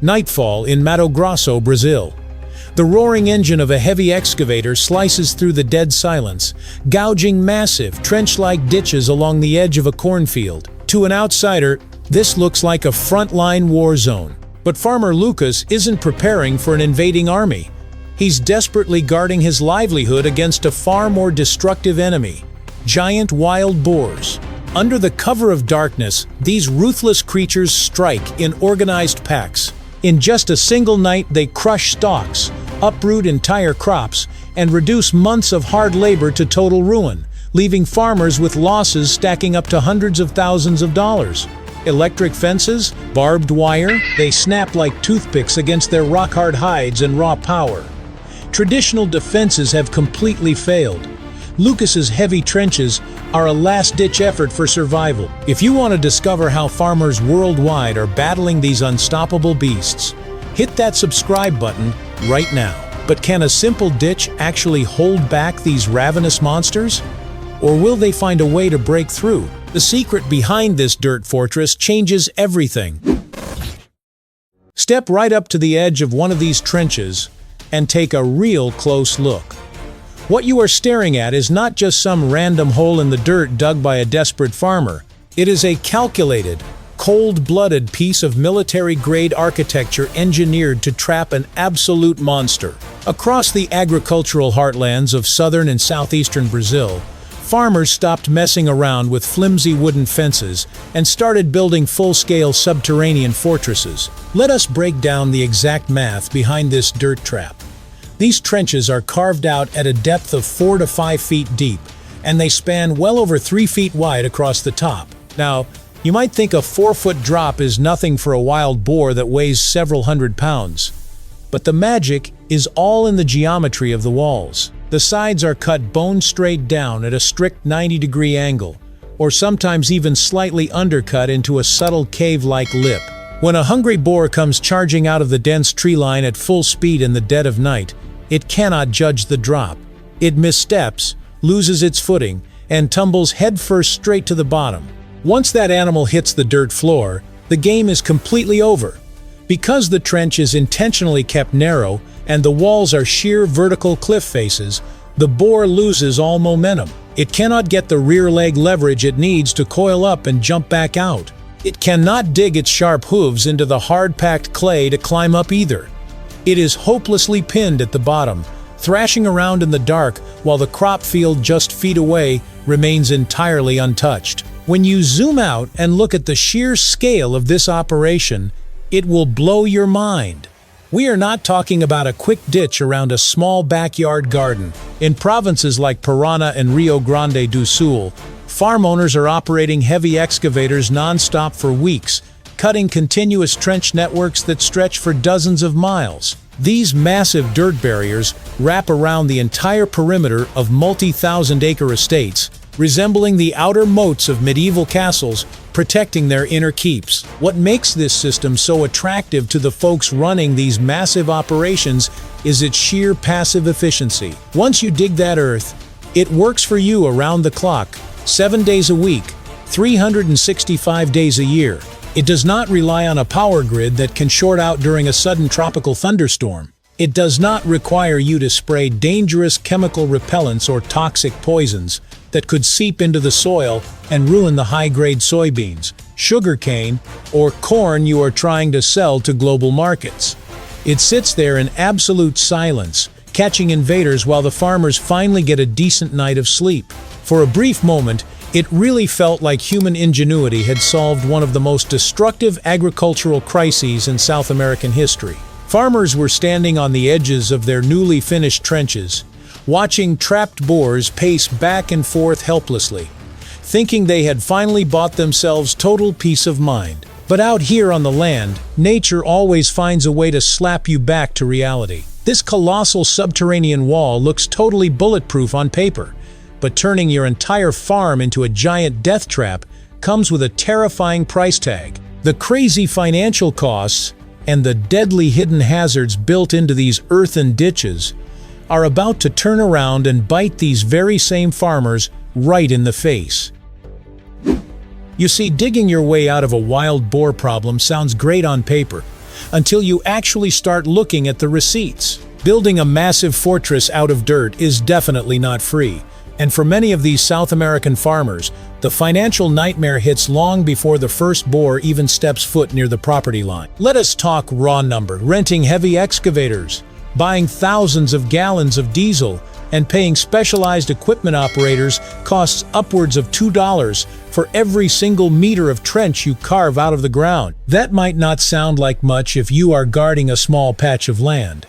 Nightfall in Mato Grosso, Brazil. The roaring engine of a heavy excavator slices through the dead silence, gouging massive, trench-like ditches along the edge of a cornfield. To an outsider, this looks like a frontline war zone. But farmer Lucas isn't preparing for an invading army. He's desperately guarding his livelihood against a far more destructive enemy: giant wild boars. Under the cover of darkness, these ruthless creatures strike in organized packs. In just a single night, they crush stalks, uproot entire crops, and reduce months of hard labor to total ruin, leaving farmers with losses stacking up to hundreds of thousands of dollars. Electric fences, barbed wire, they snap like toothpicks against their rock-hard hides and raw power. Traditional defenses have completely failed. Lucas's heavy trenches are a last-ditch effort for survival. If you want to discover how farmers worldwide are battling these unstoppable beasts, hit that subscribe button right now. But can a simple ditch actually hold back these ravenous monsters? Or will they find a way to break through? The secret behind this dirt fortress changes everything. Step right up to the edge of one of these trenches and take a real close look. What you are staring at is not just some random hole in the dirt dug by a desperate farmer. It is a calculated, cold-blooded piece of military-grade architecture engineered to trap an absolute monster. Across the agricultural heartlands of southern and southeastern Brazil, farmers stopped messing around with flimsy wooden fences and started building full-scale subterranean fortresses. Let us break down the exact math behind this dirt trap. These trenches are carved out at a depth of 4 to 5 feet deep, and they span well over 3 feet wide across the top. Now, you might think a 4-foot drop is nothing for a wild boar that weighs several hundred pounds. But the magic is all in the geometry of the walls. The sides are cut bone straight down at a strict 90-degree angle, or sometimes even slightly undercut into a subtle cave-like lip. When a hungry boar comes charging out of the dense tree line at full speed in the dead of night, it cannot judge the drop. It missteps, loses its footing, and tumbles headfirst straight to the bottom. Once that animal hits the dirt floor, the game is completely over. Because the trench is intentionally kept narrow and the walls are sheer vertical cliff faces, the boar loses all momentum. It cannot get the rear leg leverage it needs to coil up and jump back out. It cannot dig its sharp hooves into the hard-packed clay to climb up either. It is hopelessly pinned at the bottom, thrashing around in the dark while the crop field just feet away remains entirely untouched. When you zoom out and look at the sheer scale of this operation, it will blow your mind. We are not talking about a quick ditch around a small backyard garden. In provinces like Parana and Rio Grande do Sul, farm owners are operating heavy excavators non-stop for weeks, cutting continuous trench networks that stretch for dozens of miles. These massive dirt barriers wrap around the entire perimeter of multi-thousand-acre estates, resembling the outer moats of medieval castles, protecting their inner keeps. What makes this system so attractive to the folks running these massive operations is its sheer passive efficiency. Once you dig that earth, it works for you around the clock, 7 days a week, 365 days a year. It does not rely on a power grid that can short out during a sudden tropical thunderstorm. It does not require you to spray dangerous chemical repellents or toxic poisons that could seep into the soil and ruin the high-grade soybeans, sugarcane, or corn you are trying to sell to global markets. It sits there in absolute silence, catching invaders while the farmers finally get a decent night of sleep. For a brief moment, it really felt like human ingenuity had solved one of the most destructive agricultural crises in South American history. Farmers were standing on the edges of their newly finished trenches, watching trapped boars pace back and forth helplessly, thinking they had finally bought themselves total peace of mind. But out here on the land, nature always finds a way to slap you back to reality. This colossal subterranean wall looks totally bulletproof on paper, but turning your entire farm into a giant death trap comes with a terrifying price tag. The crazy financial costs and the deadly hidden hazards built into these earthen ditches are about to turn around and bite these very same farmers right in the face. You see, digging your way out of a wild boar problem sounds great on paper, until you actually start looking at the receipts. Building a massive fortress out of dirt is definitely not free, and for many of these South American farmers, the financial nightmare hits long before the first boar even steps foot near the property line. Let us talk raw number: renting heavy excavators, buying thousands of gallons of diesel, and paying specialized equipment operators costs upwards of $2 for every single meter of trench you carve out of the ground. That might not sound like much if you are guarding a small patch of land.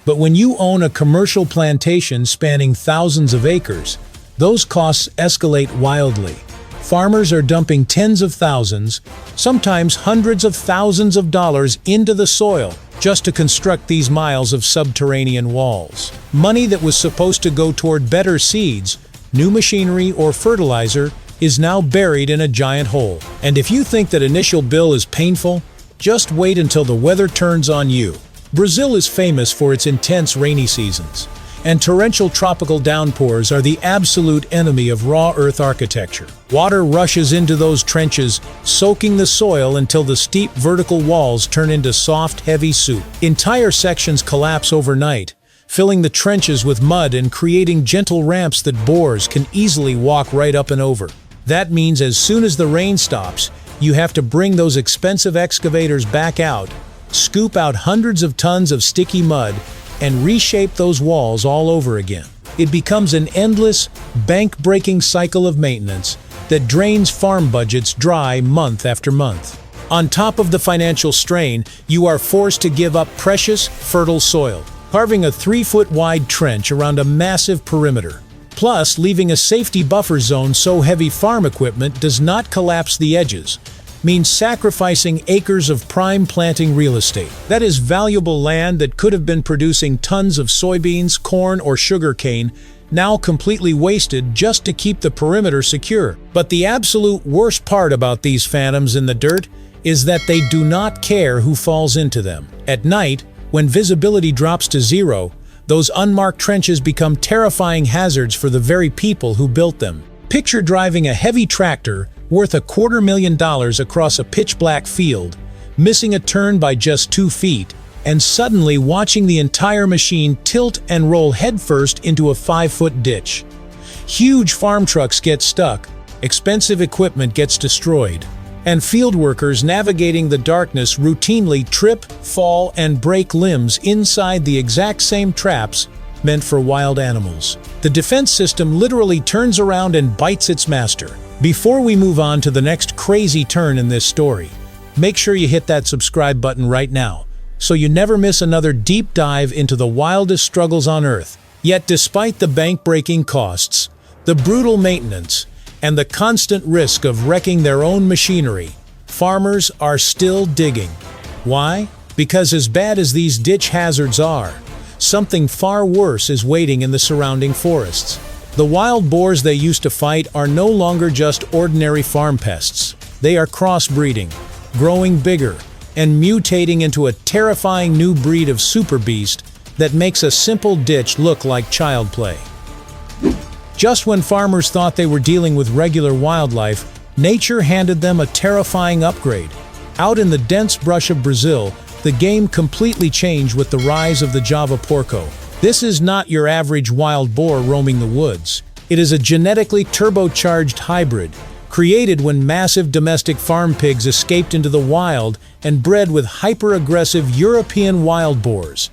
But when you own a commercial plantation spanning thousands of acres, those costs escalate wildly. Farmers are dumping tens of thousands, sometimes hundreds of thousands of dollars into the soil just to construct these miles of subterranean walls. Money that was supposed to go toward better seeds, new machinery, or fertilizer is now buried in a giant hole. And if you think that initial bill is painful, just wait until the weather turns on you. Brazil is famous for its intense rainy seasons, and torrential tropical downpours are the absolute enemy of raw earth architecture. Water rushes into those trenches, soaking the soil until the steep vertical walls turn into soft, heavy soup. Entire sections collapse overnight, filling the trenches with mud and creating gentle ramps that boars can easily walk right up and over. That means as soon as the rain stops, you have to bring those expensive excavators back out, scoop out hundreds of tons of sticky mud, and reshape those walls all over again. It becomes an endless, bank-breaking cycle of maintenance that drains farm budgets dry month after month. On top of the financial strain, you are forced to give up precious, fertile soil, carving a 3-foot-wide trench around a massive perimeter, plus leaving a safety buffer zone so heavy farm equipment does not collapse the edges, means sacrificing acres of prime planting real estate. That is valuable land that could have been producing tons of soybeans, corn, or sugarcane, now completely wasted just to keep the perimeter secure. But the absolute worst part about these phantoms in the dirt is that they do not care who falls into them. At night, when visibility drops to zero, those unmarked trenches become terrifying hazards for the very people who built them. Picture driving a heavy tractor worth $250,000 across a pitch-black field, missing a turn by just 2 feet, and suddenly watching the entire machine tilt and roll headfirst into a 5-foot ditch. Huge farm trucks get stuck, expensive equipment gets destroyed, and field workers navigating the darkness routinely trip, fall, and break limbs inside the exact same traps meant for wild animals. The defense system literally turns around and bites its master. Before we move on to the next crazy turn in this story, make sure you hit that subscribe button right now, so you never miss another deep dive into the wildest struggles on Earth. Yet despite the bank-breaking costs, the brutal maintenance, and the constant risk of wrecking their own machinery, farmers are still digging. Why? Because as bad as these ditch hazards are, something far worse is waiting in the surrounding forests. The wild boars they used to fight are no longer just ordinary farm pests. They are crossbreeding, growing bigger, and mutating into a terrifying new breed of super beast that makes a simple ditch look like child play. Just when farmers thought they were dealing with regular wildlife, nature handed them a terrifying upgrade. Out in the dense brush of Brazil, the game completely changed with the rise of the Java porco. This is not your average wild boar roaming the woods. It is a genetically turbocharged hybrid, created when massive domestic farm pigs escaped into the wild and bred with hyper-aggressive European wild boars.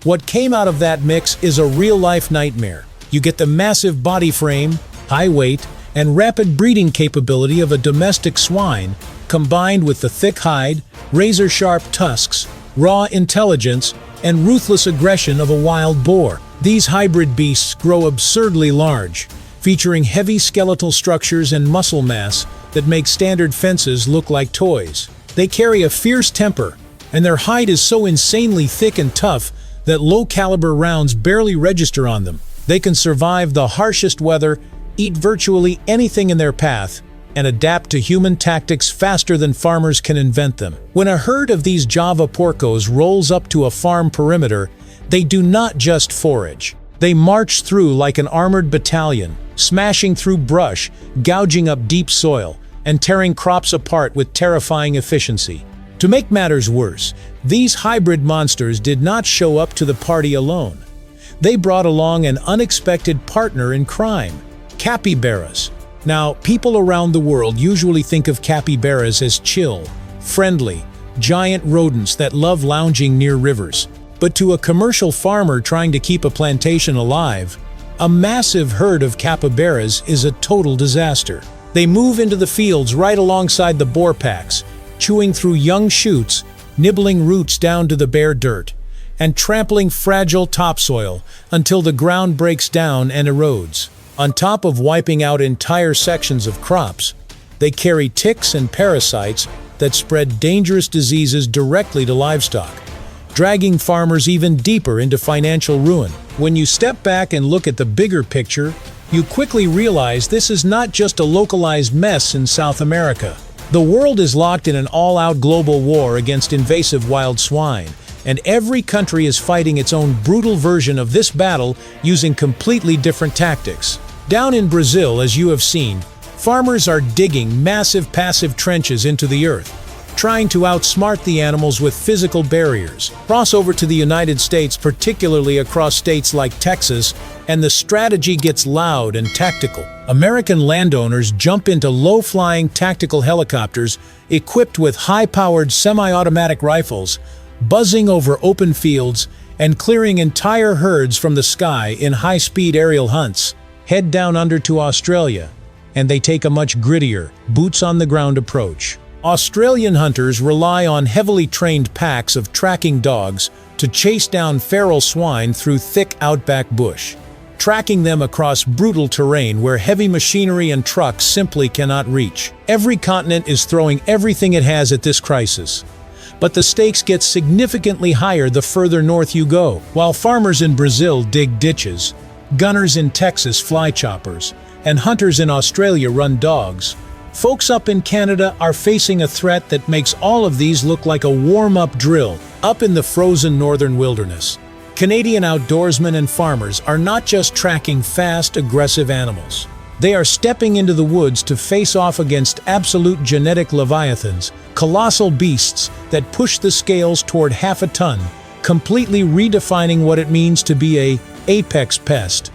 What came out of that mix is a real-life nightmare. You get the massive body frame, high weight, and rapid breeding capability of a domestic swine, combined with the thick hide, razor-sharp tusks, raw intelligence, and ruthless aggression of a wild boar. These hybrid beasts grow absurdly large, featuring heavy skeletal structures and muscle mass that make standard fences look like toys. They carry a fierce temper, and their hide is so insanely thick and tough that low-caliber rounds barely register on them. They can survive the harshest weather, eat virtually anything in their path, and adapt to human tactics faster than farmers can invent them. When a herd of these Java porcos rolls up to a farm perimeter, they do not just forage. They march through like an armored battalion, smashing through brush, gouging up deep soil, and tearing crops apart with terrifying efficiency. To make matters worse, these hybrid monsters did not show up to the party alone. They brought along an unexpected partner in crime, capybaras. Now, people around the world usually think of capybaras as chill, friendly, giant rodents that love lounging near rivers. But to a commercial farmer trying to keep a plantation alive, a massive herd of capybaras is a total disaster. They move into the fields right alongside the boar packs, chewing through young shoots, nibbling roots down to the bare dirt, and trampling fragile topsoil until the ground breaks down and erodes. On top of wiping out entire sections of crops, they carry ticks and parasites that spread dangerous diseases directly to livestock, dragging farmers even deeper into financial ruin. When you step back and look at the bigger picture, you quickly realize this is not just a localized mess in South America. The world is locked in an all-out global war against invasive wild swine, and every country is fighting its own brutal version of this battle using completely different tactics. Down in Brazil, as you have seen, farmers are digging massive passive trenches into the earth, trying to outsmart the animals with physical barriers. Cross over to the United States, particularly across states like Texas, and the strategy gets loud and tactical. American landowners jump into low-flying tactical helicopters equipped with high-powered semi-automatic rifles, buzzing over open fields and clearing entire herds from the sky in high-speed aerial hunts. Head down under to Australia, and they take a much grittier, boots-on-the-ground approach. Australian hunters rely on heavily trained packs of tracking dogs to chase down feral swine through thick outback bush, tracking them across brutal terrain where heavy machinery and trucks simply cannot reach. Every continent is throwing everything it has at this crisis, but the stakes get significantly higher the further north you go. While farmers in Brazil dig ditches, gunners in Texas fly choppers, and hunters in Australia run dogs, folks up in Canada are facing a threat that makes all of these look like a warm-up drill up in the frozen northern wilderness. Canadian outdoorsmen and farmers are not just tracking fast, aggressive animals. They are stepping into the woods to face off against absolute genetic leviathans, colossal beasts that push the scales toward half a ton, completely redefining what it means to be an apex pest.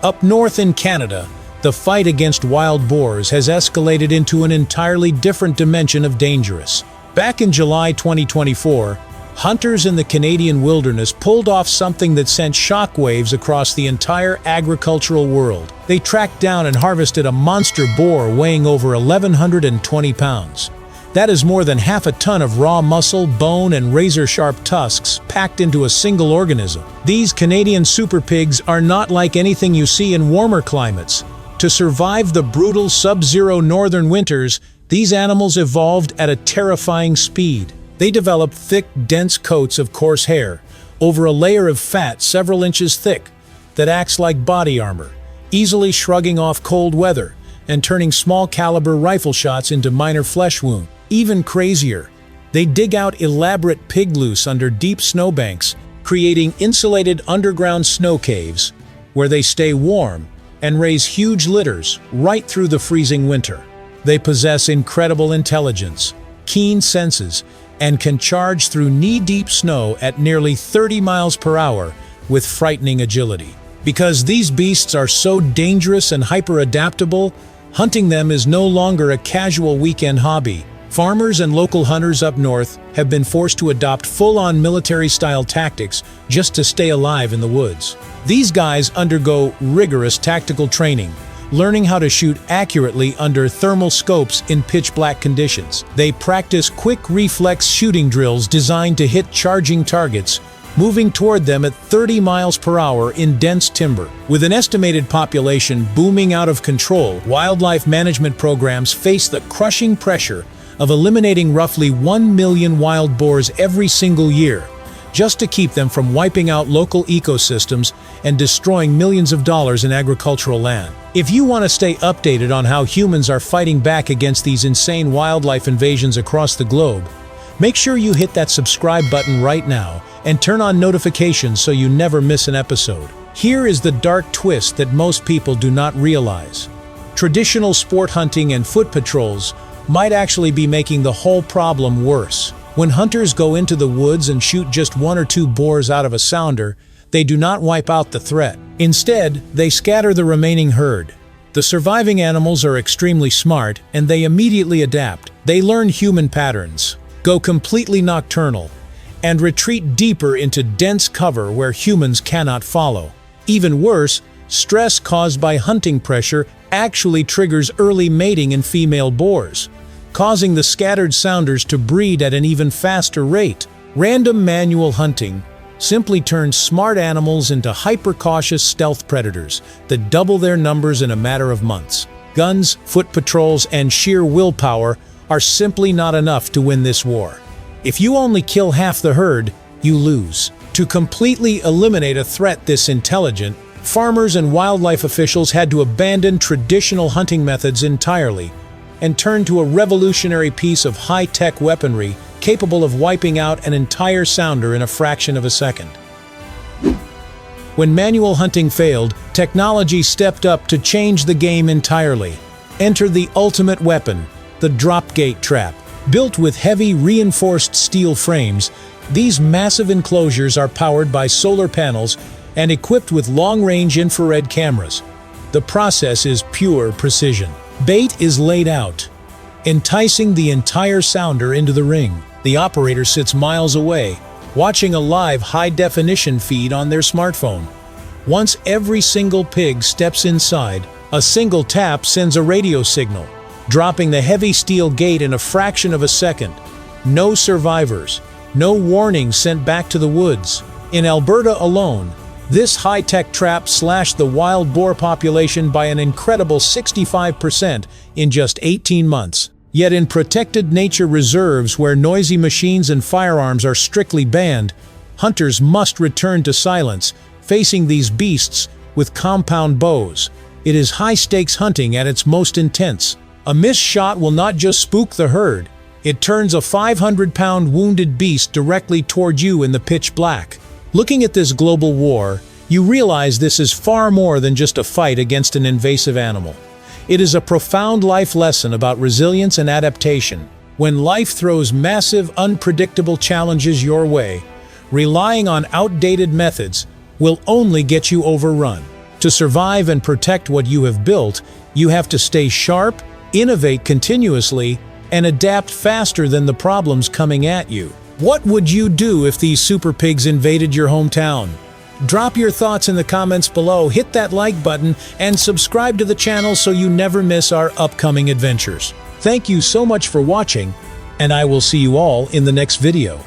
Up north in Canada, the fight against wild boars has escalated into an entirely different dimension of dangerous. Back in July 2024, hunters in the Canadian wilderness pulled off something that sent shockwaves across the entire agricultural world. They tracked down and harvested a monster boar weighing over 1,120 pounds. That is more than half a ton of raw muscle, bone, and razor-sharp tusks packed into a single organism. These Canadian super pigs are not like anything you see in warmer climates. To survive the brutal sub-zero northern winters, these animals evolved at a terrifying speed. They developed thick, dense coats of coarse hair over a layer of fat several inches thick that acts like body armor, easily shrugging off cold weather and turning small-caliber rifle shots into minor flesh wounds. Even crazier, they dig out elaborate pig loose under deep snowbanks, creating insulated underground snow caves where they stay warm and raise huge litters right through the freezing winter. They possess incredible intelligence, keen senses, and can charge through knee-deep snow at nearly 30 miles per hour with frightening agility. Because these beasts are so dangerous and hyper-adaptable, hunting them is no longer a casual weekend hobby. Farmers and local hunters up north have been forced to adopt full-on military-style tactics just to stay alive in the woods. These guys undergo rigorous tactical training, learning how to shoot accurately under thermal scopes in pitch-black conditions. They practice quick reflex shooting drills designed to hit charging targets, moving toward them at 30 miles per hour in dense timber. With an estimated population booming out of control, wildlife management programs face the crushing pressure of eliminating roughly 1 million wild boars every single year, just to keep them from wiping out local ecosystems and destroying millions of dollars in agricultural land. If you want to stay updated on how humans are fighting back against these insane wildlife invasions across the globe, make sure you hit that subscribe button right now and turn on notifications so you never miss an episode. Here is the dark twist that most people do not realize. Traditional sport hunting and foot patrols might actually be making the whole problem worse. When hunters go into the woods and shoot just 1 or 2 boars out of a sounder, they do not wipe out the threat. Instead, they scatter the remaining herd. The surviving animals are extremely smart, and they immediately adapt. They learn human patterns, go completely nocturnal, and retreat deeper into dense cover where humans cannot follow. Even worse, stress caused by hunting pressure actually triggers early mating in female boars, causing the scattered sounders to breed at an even faster rate. Random manual hunting simply turns smart animals into hyper-cautious stealth predators that double their numbers in a matter of months. Guns, foot patrols, and sheer willpower are simply not enough to win this war. If you only kill half the herd, you lose. To completely eliminate a threat this intelligent, farmers and wildlife officials had to abandon traditional hunting methods entirely and turn to a revolutionary piece of high-tech weaponry capable of wiping out an entire sounder in a fraction of a second. When manual hunting failed, technology stepped up to change the game entirely. Enter the ultimate weapon, the drop gate trap. Built with heavy reinforced steel frames, these massive enclosures are powered by solar panels and equipped with long-range infrared cameras. The process is pure precision. Bait is laid out, enticing the entire sounder into the ring. The operator sits miles away, watching a live high-definition feed on their smartphone. Once every single pig steps inside, a single tap sends a radio signal, dropping the heavy steel gate in a fraction of a second. No survivors, no warnings sent back to the woods. In Alberta alone, this high-tech trap slashed the wild boar population by an incredible 65% in just 18 months. Yet in protected nature reserves where noisy machines and firearms are strictly banned, hunters must return to silence, facing these beasts with compound bows. It is high-stakes hunting at its most intense. A missed shot will not just spook the herd, it turns a 500-pound wounded beast directly toward you in the pitch black. Looking at this global war, you realize this is far more than just a fight against an invasive animal. It is a profound life lesson about resilience and adaptation. When life throws massive, unpredictable challenges your way, relying on outdated methods will only get you overrun. To survive and protect what you have built, you have to stay sharp, innovate continuously, and adapt faster than the problems coming at you. What would you do if these super pigs invaded your hometown? Drop your thoughts in the comments below, hit that like button, and subscribe to the channel so you never miss our upcoming adventures. Thank you so much for watching, and I will see you all in the next video.